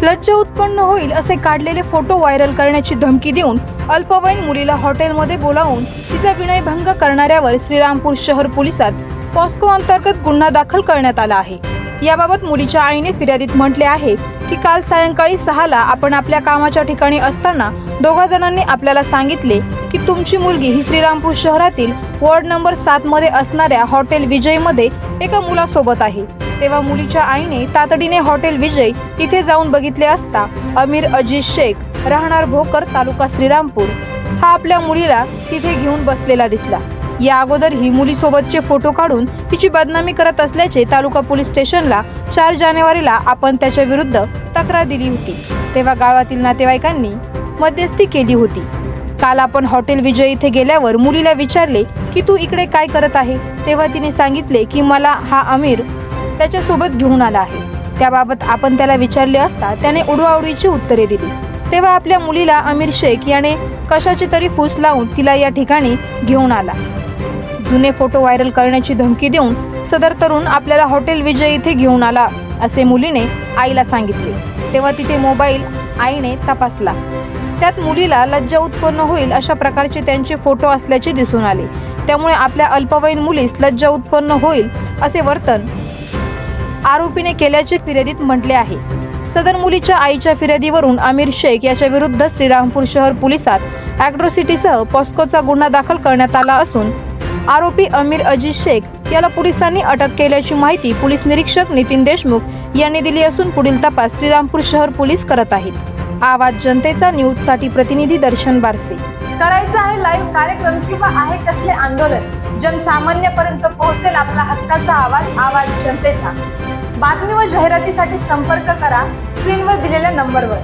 लज्जा उत्पन्न होईल असे काढलेले फोटो व्हायरल करण्याची धमकी देऊन अल्पवयीन मुलीला हॉटेलमध्ये बोलावून तिचा विनयभंग करणाऱ्यावर श्रीरामपूर शहर पोलिसात पॉस्को अंतर्गत गुन्हा दाखल करण्यात आला आहे। याबाबत मुलीच्या आईने फिर्यादीत म्हटले आहे की काल सायंकाळी 6ला आपण आपल्या कामाच्या ठिकाणी असताना दोघा जणांनी आपल्याला सांगितले की तुमची मुलगी ही श्रीरामपूर शहरातील वॉर्ड नंबर 7 मध्ये असणाऱ्या हॉटेल विजय मध्ये एका मुलासोबत आहे। तेव्हा मुलीच्या आईने तातडीने हॉटेल विजय इथे जाऊन बघितले असता अमीर अजीज शेख राहणार भोकर तालुका श्रीरामपूर हा आपल्या मुलीला तिथे घेऊन बसलेला दिसला। या अगोदर ही मुलीसोबतचे फोटो काढून तिची बदनामी करत असल्याचे तालुका पोलीस स्टेशनला 4 जानेवारीला आपण त्याच्या विरुद्ध तक्रार दिली होती। तेव्हा गावातील नातेवाईकांनी मध्यस्थी केली होती। काल आपण हॉटेल विजय इथे गेल्यावर मुलीला विचारले की तू इकडे काय करत आहे, तेव्हा तिने सांगितले की मला हा अमीर त्याच्यासोबत घेऊन आला आहे। त्याबाबत आपण त्याला विचारले असता त्याने उडवाउडवीची उत्तरे दिली। तेव्हा आपल्या मुलीला अमीर शेख याने कशाची तरी फूस लावून तिला या ठिकाणी घेऊन आला। जुने फोटो व्हायरल करण्याची धमकी देऊन सदर तरुण आपल्याला हॉटेल विजय इथे घेऊन आला असे मुलीने आईला सांगितले। तेव्हा तिथे मोबाईल आईने तपासला, त्यात मुलीला लज्जा उत्पन्न होईल अशा प्रकारचे त्यांचे फोटो असल्याचे दिसून आले। त्यामुळे आपल्या अल्पवयीन मुलीस लज्जा उत्पन्न होईल असे वर्तन आरोपीने केल्याचे फिर्यादीत म्हटले आहे। सदर मुलीच्या आईच्या फिर्यादीवरून अमीर शेख याच्या विरुद्ध श्रीरामपूर शहर पोलिसात ॲट्रॉसिटीसह पॉस्कोचा गुन्हा दाखल करण्यात आला असून आरोपी अमीर अजीज शेख याला पोलिसांनी अटक केल्याची माहिती पोलीस निरीक्षक नितीन देशमुख यांनी दिली असून पुढील तपास श्रीरामपूर शहर पोलीस करत आहेत। आवाज जनतेचा न्यूजसाठी प्रतिनिधी दर्शन बारसे। करायचं आहे लाईव्ह कार्यक्रम किंवा आहे कसले आंदोलन, जनसामान्यपर्यंत पोहोचेल आपला हक्काचा आवाज, आवाज जनतेचा। बातमी व जाहिरातीसाठी संपर्क करा स्क्रीनवर दिलेल्या नंबरवर।